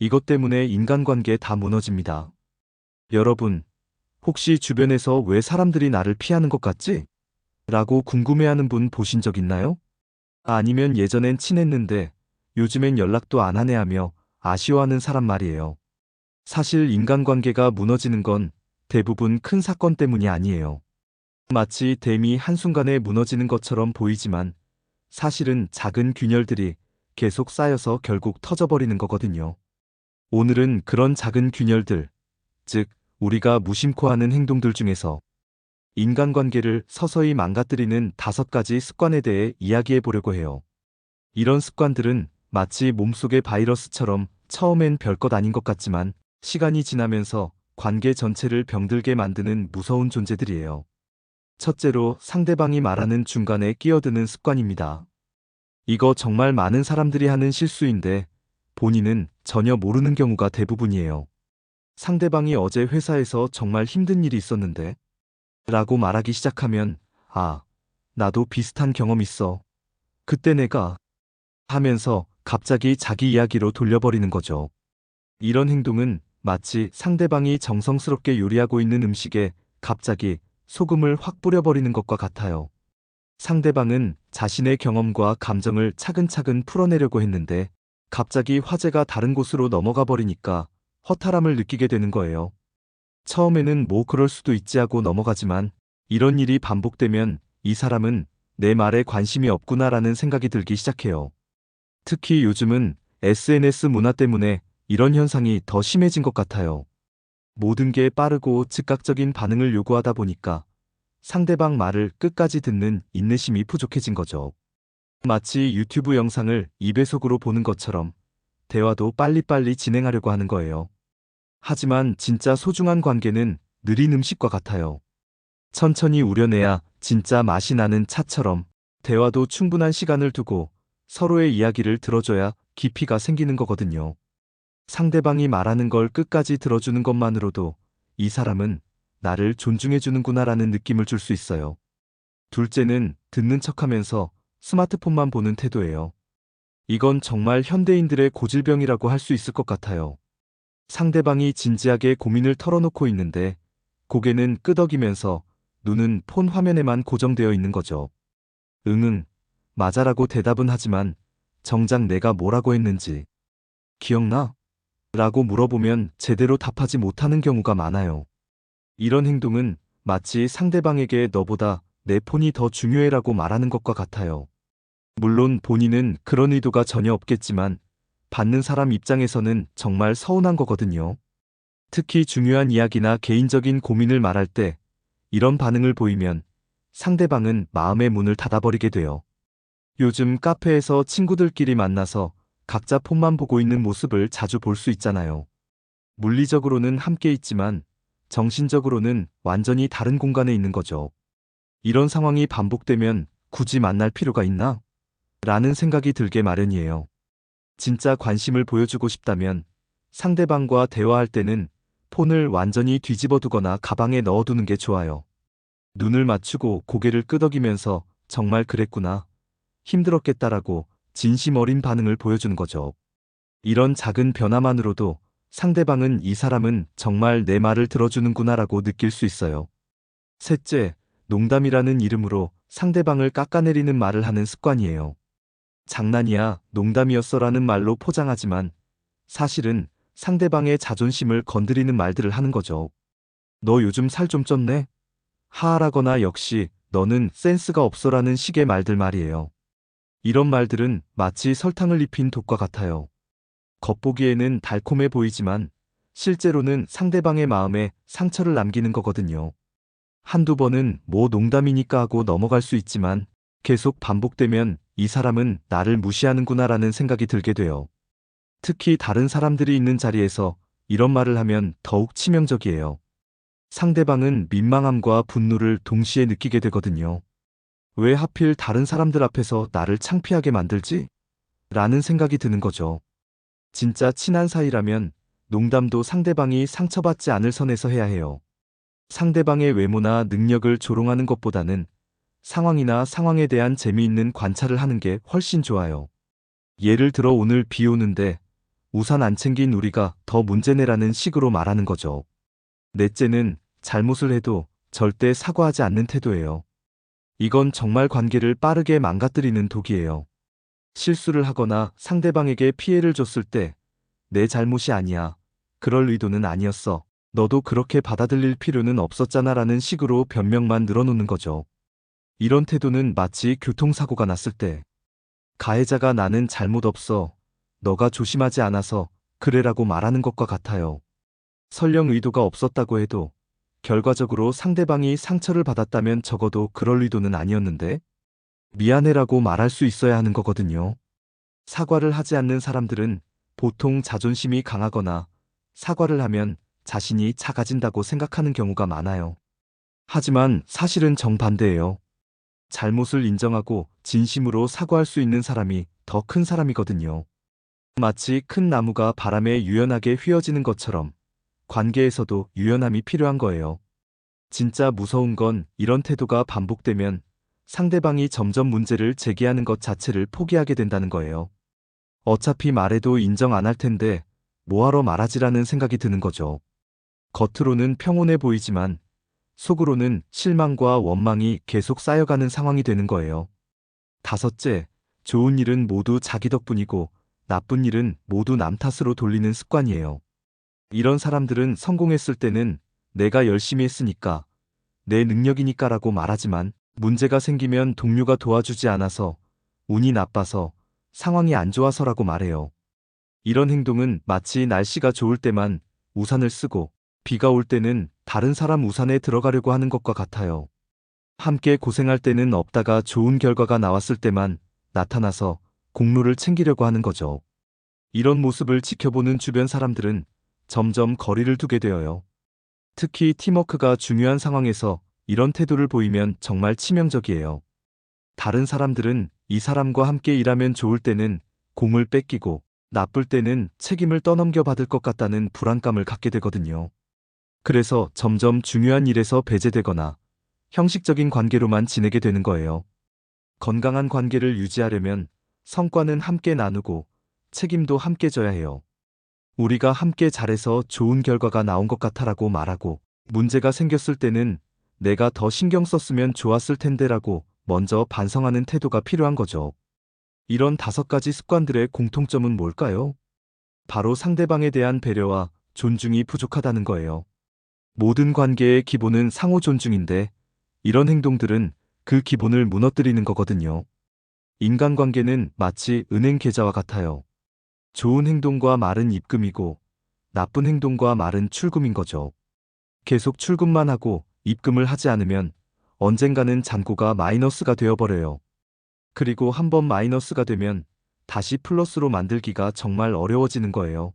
이것 때문에 인간관계 다 무너집니다. 여러분, 혹시 주변에서 왜 사람들이 나를 피하는 것 같지? 라고 궁금해하는 분 보신 적 있나요? 아니면 예전엔 친했는데 요즘엔 연락도 안 하네 하며 아쉬워하는 사람 말이에요. 사실 인간관계가 무너지는 건 대부분 큰 사건 때문이 아니에요. 마치 댐이 한순간에 무너지는 것처럼 보이지만 사실은 작은 균열들이 계속 쌓여서 결국 터져버리는 거거든요. 오늘은 그런 작은 균열들, 즉, 우리가 무심코 하는 행동들 중에서 인간관계를 서서히 망가뜨리는 5가지 습관에 대해 이야기해 보려고 해요. 이런 습관들은 마치 몸속의 바이러스처럼 처음엔 별것 아닌 것 같지만 시간이 지나면서 관계 전체를 병들게 만드는 무서운 존재들이에요. 첫째로 상대방이 말하는 중간에 끼어드는 습관입니다. 이거 정말 많은 사람들이 하는 실수인데 본인은 전혀 모르는 경우가 대부분이에요. 상대방이 어제 회사에서 정말 힘든 일이 있었는데 라고 말하기 시작하면 아, 나도 비슷한 경험 있어. 그때 내가 하면서 갑자기 자기 이야기로 돌려버리는 거죠. 이런 행동은 마치 상대방이 정성스럽게 요리하고 있는 음식에 갑자기 소금을 확 뿌려버리는 것과 같아요. 상대방은 자신의 경험과 감정을 차근차근 풀어내려고 했는데 갑자기 화제가 다른 곳으로 넘어가 버리니까 허탈함을 느끼게 되는 거예요. 처음에는 뭐 그럴 수도 있지 하고 넘어가지만 이런 일이 반복되면 이 사람은 내 말에 관심이 없구나라는 생각이 들기 시작해요. 특히 요즘은 SNS 문화 때문에 이런 현상이 더 심해진 것 같아요. 모든 게 빠르고 즉각적인 반응을 요구하다 보니까 상대방 말을 끝까지 듣는 인내심이 부족해진 거죠. 마치 유튜브 영상을 2배속으로 보는 것처럼 대화도 빨리빨리 진행하려고 하는 거예요. 하지만 진짜 소중한 관계는 느린 음식과 같아요. 천천히 우려내야 진짜 맛이 나는 차처럼 대화도 충분한 시간을 두고 서로의 이야기를 들어줘야 깊이가 생기는 거거든요. 상대방이 말하는 걸 끝까지 들어주는 것만으로도 이 사람은 나를 존중해주는구나라는 느낌을 줄 수 있어요. 둘째는 듣는 척하면서 스마트폰만 보는 태도예요. 이건 정말 현대인들의 고질병이라고 할 수 있을 것 같아요. 상대방이 진지하게 고민을 털어놓고 있는데 고개는 끄덕이면서 눈은 폰 화면에만 고정되어 있는 거죠. 응응, 맞아라고 대답은 하지만 정작 내가 뭐라고 했는지 기억나? 라고 물어보면 제대로 답하지 못하는 경우가 많아요. 이런 행동은 마치 상대방에게 너보다 내 폰이 더 중요해라고 말하는 것과 같아요. 물론 본인은 그런 의도가 전혀 없겠지만 받는 사람 입장에서는 정말 서운한 거거든요. 특히 중요한 이야기나 개인적인 고민을 말할 때 이런 반응을 보이면 상대방은 마음의 문을 닫아버리게 돼요. 요즘 카페에서 친구들끼리 만나서 각자 폰만 보고 있는 모습을 자주 볼 수 있잖아요. 물리적으로는 함께 있지만 정신적으로는 완전히 다른 공간에 있는 거죠. 이런 상황이 반복되면 굳이 만날 필요가 있나? 라는 생각이 들게 마련이에요. 진짜 관심을 보여주고 싶다면 상대방과 대화할 때는 폰을 완전히 뒤집어 두거나 가방에 넣어두는 게 좋아요. 눈을 맞추고 고개를 끄덕이면서 정말 그랬구나. 힘들었겠다라고 진심 어린 반응을 보여주는 거죠. 이런 작은 변화만으로도 상대방은 이 사람은 정말 내 말을 들어주는구나라고 느낄 수 있어요. 셋째, 농담이라는 이름으로 상대방을 깎아내리는 말을 하는 습관이에요. 장난이야, 농담이었어라는 말로 포장하지만 사실은 상대방의 자존심을 건드리는 말들을 하는 거죠. 너 요즘 살 좀 쪘네? 하하라거나 역시 너는 센스가 없어라는 식의 말들 말이에요. 이런 말들은 마치 설탕을 입힌 독과 같아요. 겉보기에는 달콤해 보이지만 실제로는 상대방의 마음에 상처를 남기는 거거든요. 한두 번은 뭐 농담이니까 하고 넘어갈 수 있지만 계속 반복되면 이 사람은 나를 무시하는구나라는 생각이 들게 돼요. 특히 다른 사람들이 있는 자리에서 이런 말을 하면 더욱 치명적이에요. 상대방은 민망함과 분노를 동시에 느끼게 되거든요. 왜 하필 다른 사람들 앞에서 나를 창피하게 만들지? 라는 생각이 드는 거죠. 진짜 친한 사이라면 농담도 상대방이 상처받지 않을 선에서 해야 해요. 상대방의 외모나 능력을 조롱하는 것보다는 상황이나 상황에 대한 재미있는 관찰을 하는 게 훨씬 좋아요. 예를 들어 오늘 비 오는데 우산 안 챙긴 우리가 더 문제네라는 식으로 말하는 거죠. 넷째는 잘못을 해도 절대 사과하지 않는 태도예요. 이건 정말 관계를 빠르게 망가뜨리는 독이에요. 실수를 하거나 상대방에게 피해를 줬을 때 내 잘못이 아니야. 그럴 의도는 아니었어. 너도 그렇게 받아들일 필요는 없었잖아 라는 식으로 변명만 늘어놓는 거죠. 이런 태도는 마치 교통사고가 났을 때 가해자가 나는 잘못 없어. 너가 조심하지 않아서 그래라고 말하는 것과 같아요. 설령 의도가 없었다고 해도 결과적으로 상대방이 상처를 받았다면 적어도 그럴 의도는 아니었는데 미안해라고 말할 수 있어야 하는 거거든요. 사과를 하지 않는 사람들은 보통 자존심이 강하거나 사과를 하면 자신이 작아진다고 생각하는 경우가 많아요. 하지만 사실은 정반대예요. 잘못을 인정하고 진심으로 사과할 수 있는 사람이 더 큰 사람이거든요. 마치 큰 나무가 바람에 유연하게 휘어지는 것처럼 관계에서도 유연함이 필요한 거예요. 진짜 무서운 건 이런 태도가 반복되면 상대방이 점점 문제를 제기하는 것 자체를 포기하게 된다는 거예요. 어차피 말해도 인정 안 할 텐데 뭐하러 말하지라는 생각이 드는 거죠. 겉으로는 평온해 보이지만 속으로는 실망과 원망이 계속 쌓여가는 상황이 되는 거예요. 다섯째, 좋은 일은 모두 자기 덕분이고 나쁜 일은 모두 남 탓으로 돌리는 습관이에요. 이런 사람들은 성공했을 때는 내가 열심히 했으니까, 내 능력이니까라고 말하지만 문제가 생기면 동료가 도와주지 않아서, 운이 나빠서, 상황이 안 좋아서라고 말해요. 이런 행동은 마치 날씨가 좋을 때만 우산을 쓰고 비가 올 때는 다른 사람 우산에 들어가려고 하는 것과 같아요. 함께 고생할 때는 없다가 좋은 결과가 나왔을 때만 나타나서 공로를 챙기려고 하는 거죠. 이런 모습을 지켜보는 주변 사람들은 점점 거리를 두게 되어요. 특히 팀워크가 중요한 상황에서 이런 태도를 보이면 정말 치명적이에요. 다른 사람들은 이 사람과 함께 일하면 좋을 때는 공을 뺏기고 나쁠 때는 책임을 떠넘겨 받을 것 같다는 불안감을 갖게 되거든요. 그래서 점점 중요한 일에서 배제되거나 형식적인 관계로만 지내게 되는 거예요. 건강한 관계를 유지하려면 성과는 함께 나누고 책임도 함께 져야 해요. 우리가 함께 잘해서 좋은 결과가 나온 것 같아라고 말하고 문제가 생겼을 때는 내가 더 신경 썼으면 좋았을 텐데라고 먼저 반성하는 태도가 필요한 거죠. 이런 5가지 습관들의 공통점은 뭘까요? 바로 상대방에 대한 배려와 존중이 부족하다는 거예요. 모든 관계의 기본은 상호 존중인데 이런 행동들은 그 기본을 무너뜨리는 거거든요. 인간관계는 마치 은행 계좌와 같아요. 좋은 행동과 말은 입금이고 나쁜 행동과 말은 출금인 거죠. 계속 출금만 하고 입금을 하지 않으면 언젠가는 잔고가 마이너스가 되어버려요. 그리고 한번 마이너스가 되면 다시 플러스로 만들기가 정말 어려워지는 거예요.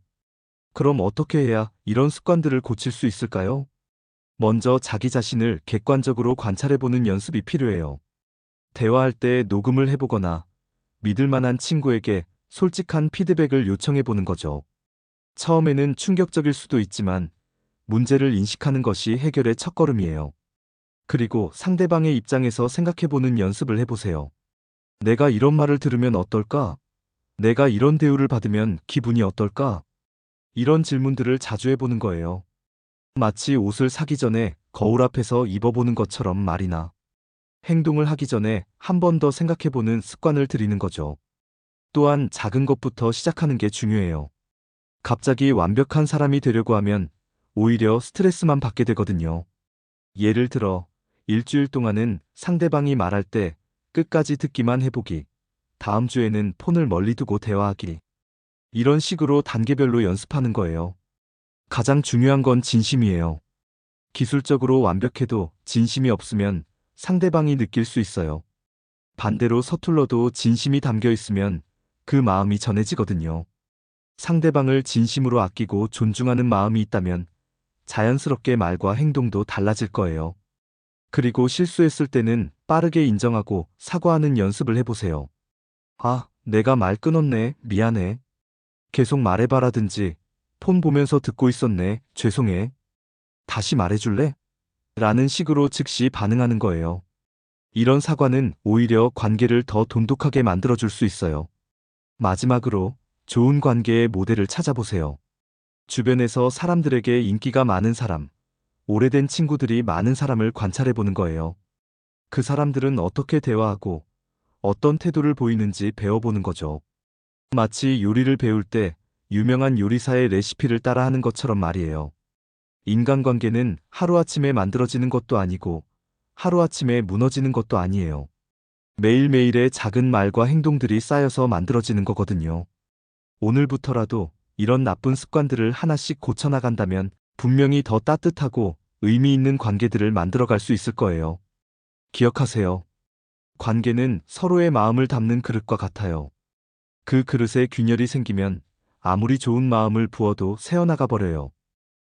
그럼 어떻게 해야 이런 습관들을 고칠 수 있을까요? 먼저 자기 자신을 객관적으로 관찰해보는 연습이 필요해요. 대화할 때 녹음을 해보거나 믿을 만한 친구에게 솔직한 피드백을 요청해보는 거죠. 처음에는 충격적일 수도 있지만 문제를 인식하는 것이 해결의 첫걸음이에요. 그리고 상대방의 입장에서 생각해보는 연습을 해보세요. 내가 이런 말을 들으면 어떨까? 내가 이런 대우를 받으면 기분이 어떨까? 이런 질문들을 자주 해보는 거예요. 마치 옷을 사기 전에 거울 앞에서 입어보는 것처럼 말이나 행동을 하기 전에 한 번 더 생각해보는 습관을 들이는 거죠. 또한 작은 것부터 시작하는 게 중요해요. 갑자기 완벽한 사람이 되려고 하면 오히려 스트레스만 받게 되거든요. 예를 들어, 일주일 동안은 상대방이 말할 때 끝까지 듣기만 해보기, 다음 주에는 폰을 멀리 두고 대화하기. 이런 식으로 단계별로 연습하는 거예요. 가장 중요한 건 진심이에요. 기술적으로 완벽해도 진심이 없으면 상대방이 느낄 수 있어요. 반대로 서툴러도 진심이 담겨 있으면 그 마음이 전해지거든요. 상대방을 진심으로 아끼고 존중하는 마음이 있다면 자연스럽게 말과 행동도 달라질 거예요. 그리고 실수했을 때는 빠르게 인정하고 사과하는 연습을 해보세요. 아, 내가 말 끊었네. 미안해. 계속 말해봐라든지 폰 보면서 듣고 있었네. 죄송해. 다시 말해줄래? 라는 식으로 즉시 반응하는 거예요. 이런 사과는 오히려 관계를 더 돈독하게 만들어줄 수 있어요. 마지막으로 좋은 관계의 모델을 찾아보세요. 주변에서 사람들에게 인기가 많은 사람, 오래된 친구들이 많은 사람을 관찰해 보는 거예요. 그 사람들은 어떻게 대화하고 어떤 태도를 보이는지 배워보는 거죠. 마치 요리를 배울 때 유명한 요리사의 레시피를 따라하는 것처럼 말이에요. 인간관계는 하루아침에 만들어지는 것도 아니고 하루아침에 무너지는 것도 아니에요. 매일매일의 작은 말과 행동들이 쌓여서 만들어지는 거거든요. 오늘부터라도 이런 나쁜 습관들을 하나씩 고쳐나간다면 분명히 더 따뜻하고 의미 있는 관계들을 만들어갈 수 있을 거예요. 기억하세요. 관계는 서로의 마음을 담는 그릇과 같아요. 그 그릇에 균열이 생기면 아무리 좋은 마음을 부어도 새어나가 버려요.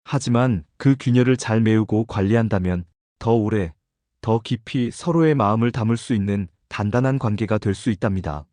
하지만 그 균열을 잘 메우고 관리한다면 더 오래, 더 깊이 서로의 마음을 담을 수 있는 단단한 관계가 될 수 있답니다.